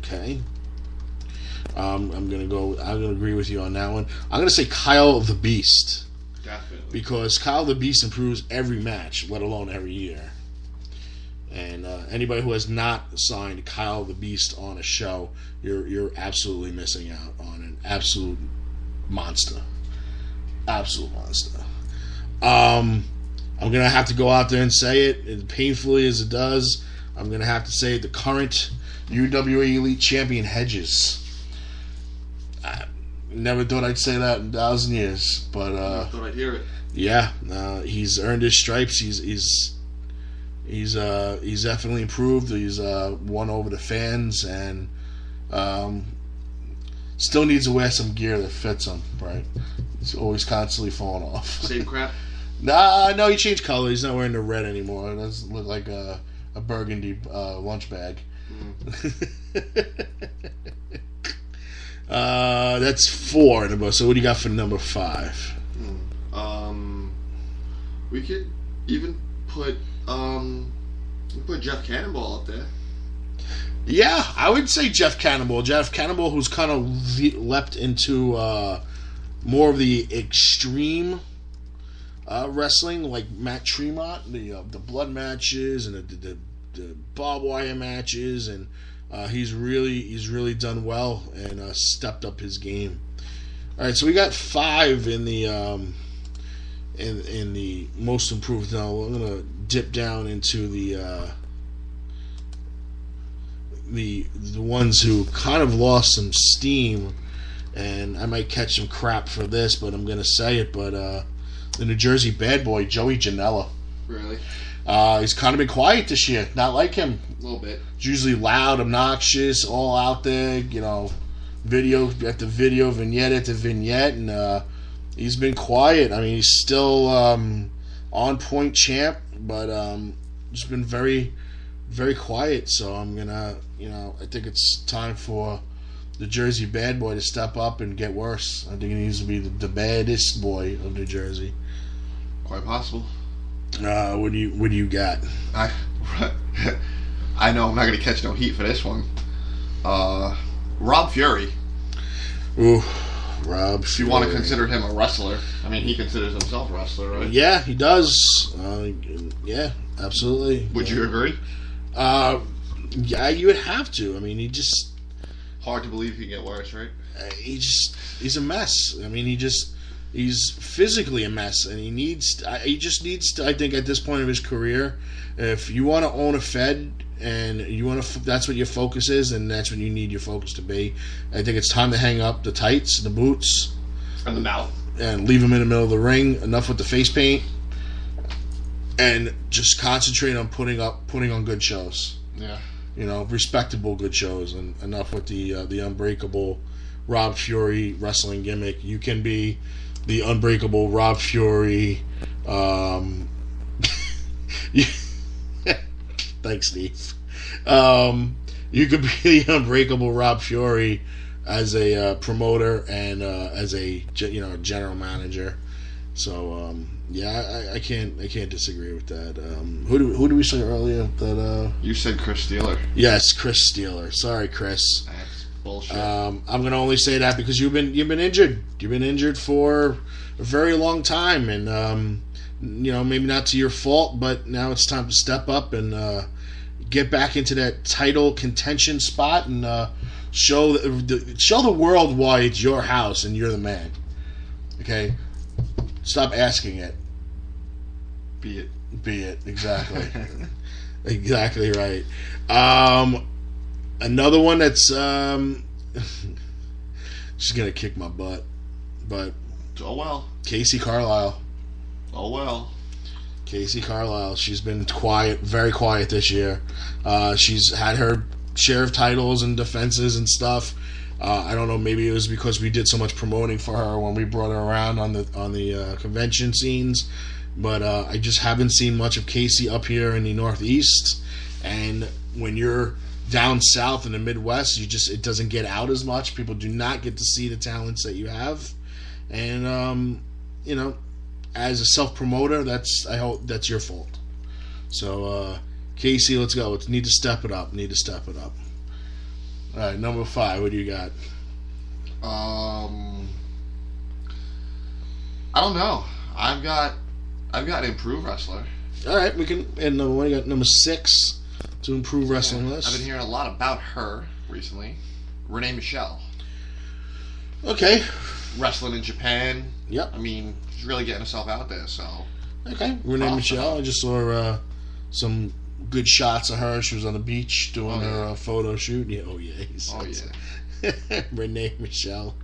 Okay. I'm gonna agree with you on that one. I'm gonna say Kyle the Beast. Definitely. Because Kyle the Beast improves every match, let alone every year. And anybody who has not signed Kyle the Beast on a show, you're absolutely missing out on an absolute monster. Absolute monster. I'm gonna have to go out there and say it, as painfully as it does. I'm gonna have to say the current UWA Elite Champion Hedges. I never thought I'd say that in 1,000 years, but I thought I'd hear it. yeah, he's earned his stripes. He's definitely improved. He's won over the fans, and still needs to wear some gear that fits him. Right, he's always constantly falling off. Same crap. No, he changed color. He's not wearing the red anymore. It doesn't look like a burgundy lunch bag. That's 4 in the book. So what do you got for number 5? We could even put Jeff Cannonball up there. Yeah, I would say Jeff Cannonball. Jeff Cannonball, who's kind of leapt into more of the extreme wrestling, like Matt Tremont, the blood matches and the barbed wire matches, and he's really done well and stepped up his game. All right, so we got 5 in the in the most improved. Now I'm gonna dip down into the ones who kind of lost some steam, and I might catch some crap for this, but I'm gonna say it. But the New Jersey Bad Boy, Joey Janela. Really? He's kind of been quiet this year. Not like him. A little bit. He's usually loud, obnoxious, all out there. Video after video, vignette after vignette, and he's been quiet. I mean, he's still on point champ, but just been very, very quiet. So I'm gonna, I think it's time for the Jersey Bad Boy to step up and get worse. I think he needs to be the baddest boy of New Jersey. Quite possible. What do you got? I know I'm not gonna catch no heat for this one. Rob Fury. Ooh, Rob. If you want to consider him a wrestler, I mean, he considers himself a wrestler, right? Yeah, he does. Yeah, absolutely. Would you agree? Yeah, you would have to. I mean, he just hard to believe he can get worse, right? He's a mess. I mean, he's physically a mess, and he just needs to. I think at this point of his career, if you want to own a Fed and you want to, that's what your focus is, and that's what you need your focus to be. I think it's time to hang up the tights, the boots, and the mouth, and leave him in the middle of the ring. Enough with the face paint, and just concentrate on putting on good shows. Yeah. Respectable good shows, and enough with the unbreakable Rob Fury wrestling gimmick. You can be the unbreakable Rob Fury. Thanks, Steve. You could be the unbreakable Rob Fury as a promoter and as a general manager. So yeah, I can't disagree with that. Who do we say earlier that? You said Chris Steeler. Yes, Chris Steeler. Sorry, Chris. That's bullshit. I'm gonna only say that because you've been injured. You've been injured for a very long time, and maybe not to your fault, but now it's time to step up and get back into that title contention spot and show the world why it's your house and you're the man. Okay. Stop asking it. Be it. Exactly. Exactly right. Another one that's she's gonna kick my butt, but oh well. Casey Carlisle. Oh well. Casey Carlisle. She's been quiet, very quiet this year. She's had her share of titles and defenses and stuff. I don't know. Maybe it was because we did so much promoting for her when we brought her around on the convention scenes, but I just haven't seen much of Casey up here in the Northeast. And when you're down south in the Midwest, it doesn't get out as much. People do not get to see the talents that you have, and as a self promoter, I hope that's your fault. So Casey, let's go. Need to step it up. All right, number 5. What do you got? I don't know. I've got an improved wrestler. All right, we can. And what do you got? Number 6 to improve wrestling list. I've been hearing a lot about her recently. Renee Michelle. Okay. Wrestling in Japan. Yep. I mean, she's really getting herself out there. So. Okay, Renee Michelle. I just saw some good shots of her. She was on the beach doing her photo shoot. Yeah. Oh yeah. Yeah. Renee Michelle.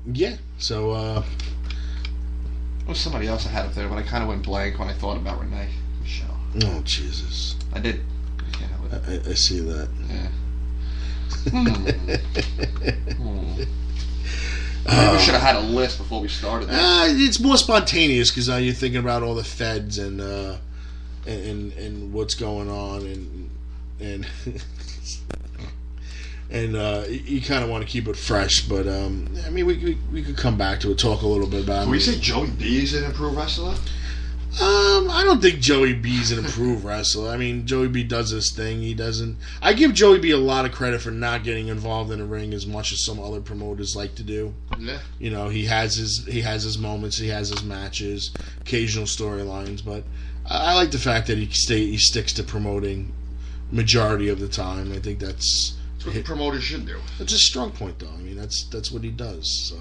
Yeah. So. There was somebody else I had up there, but I kind of went blank when I thought about Renee Michelle. Oh Jesus! I did. I can't help it. I see that. Yeah. We should have had a list before we started this. It's more spontaneous because now you're thinking about all the feds and what's going on and you kind of want to keep it fresh. But I mean, we could come back to it, talk a little bit about it. Can we say Joey B is an improved wrestler? I don't think Joey B's an improved wrestler. I mean, Joey B does his thing. He doesn't. I give Joey B a lot of credit for not getting involved in the ring as much as some other promoters like to do. Yeah. You know, he has his moments, he has his matches, occasional storylines, but I like the fact that he sticks to promoting majority of the time. I think that's what the promoters should do. It's a strong point, though. I mean, that's what he does. So.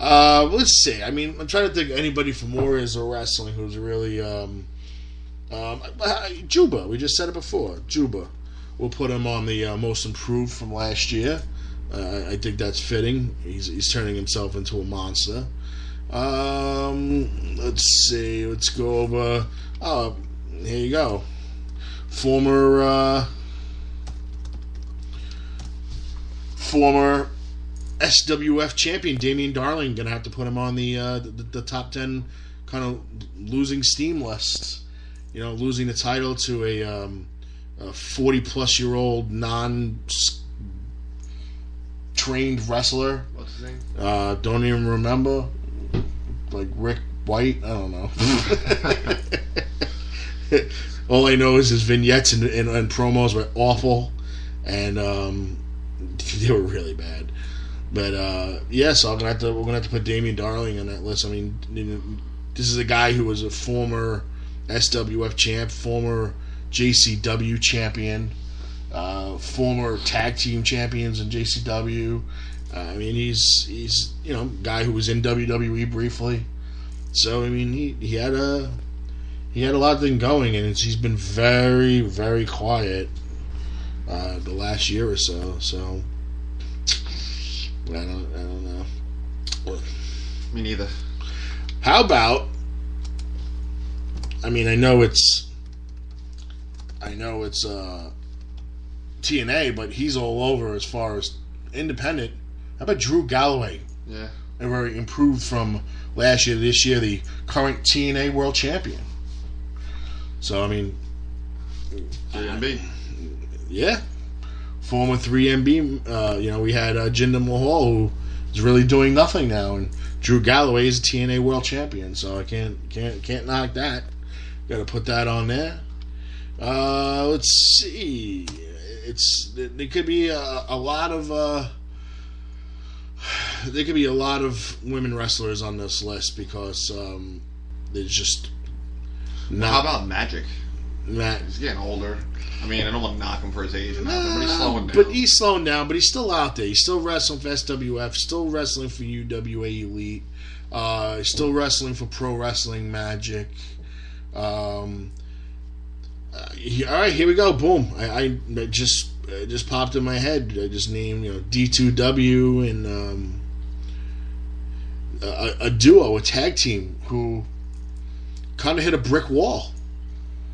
Let's see. I mean, I'm trying to think of anybody from Warriors or Wrestling who's really Juba. We just said it before. Juba. We'll put him on the most improved from last year. I think that's fitting. He's turning himself into a monster. Let's see. Let's go over. Oh, here you go. Former SWF champion Damian Darling, gonna have to put him on the top 10 kind of losing steam list. You know, losing the title to a 40-plus-year-old non-trained wrestler. What's his name? Don't even remember. Like Rick White, I don't know. All I know is his vignettes and promos were awful, and they were really bad. But so we're gonna have to put Damian Darling on that list. I mean, this is a guy who was a former SWF champ, former JCW champion, former tag team champions in JCW. I mean, he's a guy who was in WWE briefly. So I mean, he had a lot of things going, and he's been very, very quiet the last year or so. So. I don't know. Me neither. How about? I mean, I know it's TNA, but he's all over as far as independent. How about Drew Galloway? Yeah. And very improved from last year to this year, the current TNA World Champion. So I mean, 3MB. Yeah. Former 3MB, we had Jinder Mahal, who is really doing nothing now, and Drew Galloway is a TNA World Champion, so I can't knock that. Got to put that on there. Let's see. There could be a lot of women wrestlers on this list because there's just not. How about Magic? Matt, he's getting older. I mean, I don't want to knock him for his age, but he's slowing down. But he's slowing down, but he's still out there. He's still wrestling for SWF, still wrestling for UWA Elite, still wrestling for Pro Wrestling Magic. All right, here we go. Boom. I just popped in my head. I just named D2W and a duo, a tag team who kind of hit a brick wall.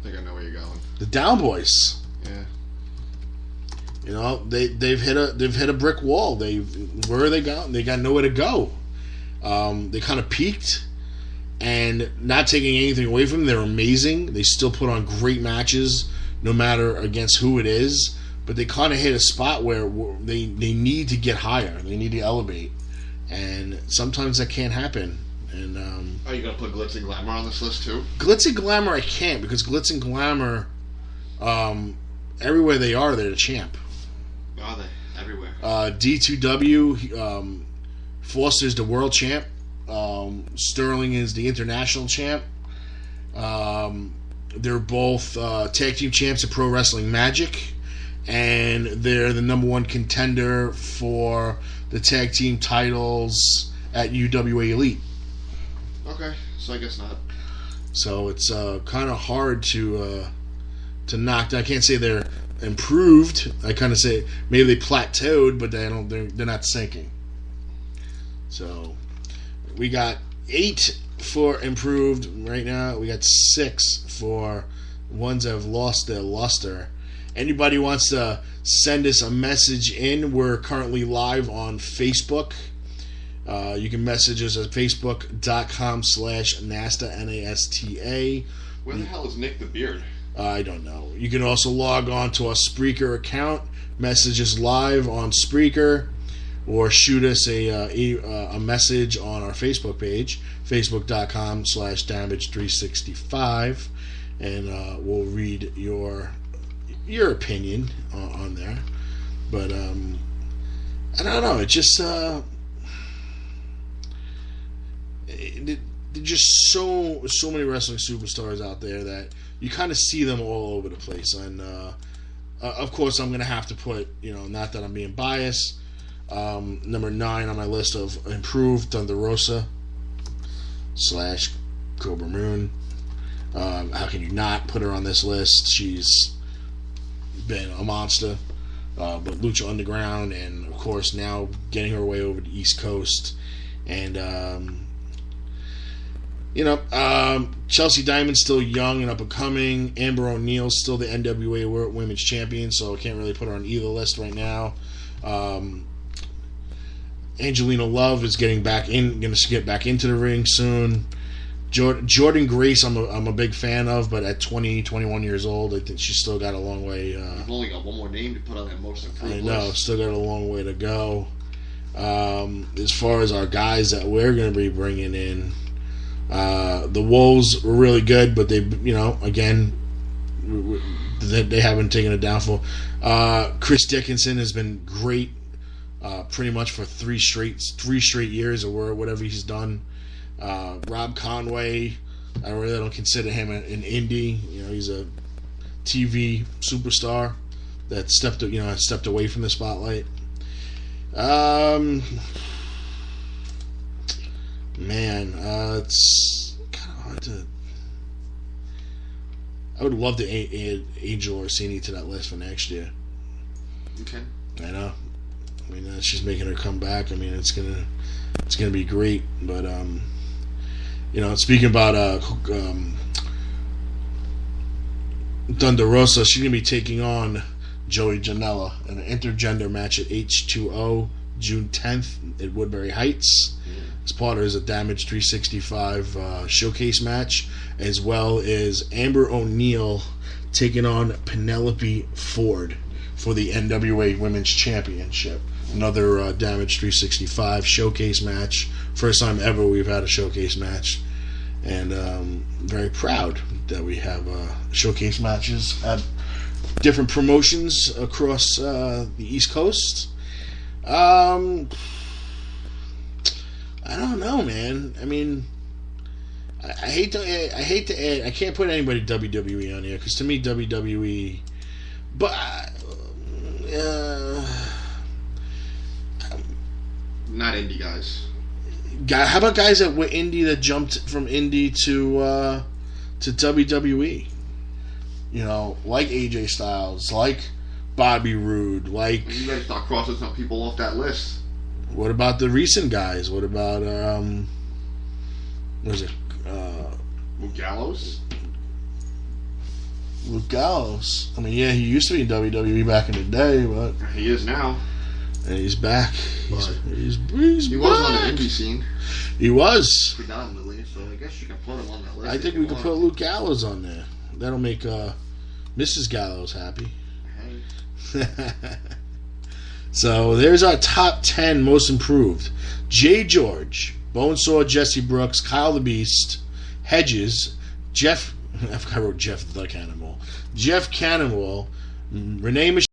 I think I know where you're going. The Down Boys. Yeah. They've hit a brick wall. Where are they going? They got nowhere to go. They kind of peaked, and not taking anything away from them, they're amazing. They still put on great matches, no matter against who it is. But they kind of hit a spot where they need to get higher. They need to elevate, and sometimes that can't happen. And are you gonna put Glitz and Glamour on this list too? Glitz and Glamour I can't, because Glitz and Glamour everywhere they are, they're the champ. Are they? Everywhere. D2W, Foster's the world champ. Sterling is the international champ. They're both tag team champs at Pro Wrestling Magic, and they're the number one contender for the tag team titles at UWA Elite. Okay, so I guess not. So it's kind of hard to knock down. I can't say they're improved. I kind of say maybe they plateaued, but they're not sinking. So we got 8 for improved right now. We got 6 for ones that have lost their luster. Anybody wants to send us a message in, we're currently live on Facebook. You can message us at facebook.com/Nasta, Nasta. Where the hell is Nick the Beard? I don't know. You can also log on to our Spreaker account, message us live on Spreaker, or shoot us a message on our Facebook page, facebook.com/Damage365, and we'll read your opinion on there. But I don't know. It just there's just so many wrestling superstars out there that you kind of see them all over the place. And of course, I'm gonna have to put, not that I'm being biased, number 9 on my list of improved, Thunder Rosa / Cobra Moon. How can you not put her on this list? She's been a monster. But Lucha Underground, and of course now getting her way over to the East Coast, and Chelsea Diamond's still young and up and coming. Amber O'Neill's still the NWA World Women's Champion, so I can't really put her on either list right now. Angelina Love is going to get back into the ring soon. Jordan Grace, I'm a big fan of, but at 21 years old, I think she's still got a long way. You've only got one more name to put on that most improved list. I know, still got a long way to go. As far as our guys that we're going to be bringing in, the Wolves were really good, but they, again, they haven't taken a downfall. Chris Dickinson has been great, pretty much for three straight years or whatever he's done. Rob Conway, I really don't consider him an indie. He's a TV superstar that stepped away from the spotlight. It's kind of hard to. I would love to add Angel Orsini to that list for next year. Okay. I know. I mean, she's making her comeback. I mean, it's gonna be great. But speaking about Thunder Rosa, she's gonna be taking on Joey Janela in an intergender match at H2O June 10th at Woodbury Heights. As part of a Damage 365 showcase match, as well as Amber O'Neil taking on Penelope Ford for the NWA Women's Championship. Another Damage 365 showcase match. First time ever we've had a showcase match. And very proud that we have showcase matches at different promotions across the East Coast. I don't know, man. I mean, I hate to add. I can't put anybody WWE on here because to me WWE, but not indie guys. How about guys that were indie that jumped from indie to WWE? Like AJ Styles, like Bobby Roode, like. You guys start crossing some people off that list. What about the recent guys? What about what is it? Luke Gallows? Luke Gallows. I mean, yeah, he used to be in WWE back in the day, but he is now. And he's back. He's he back. was on the indie scene. He was. Predominantly, so I guess you can put him on that list. I think we could put Luke Gallows on there. That'll make Mrs. Gallows happy. Hey. So there's our top 10 most improved. Jay George, Bonesaw, Jesse Brooks, Kyle the Beast, Hedges, I wrote Jeff the Cannonball, Jeff Cannonball, Renee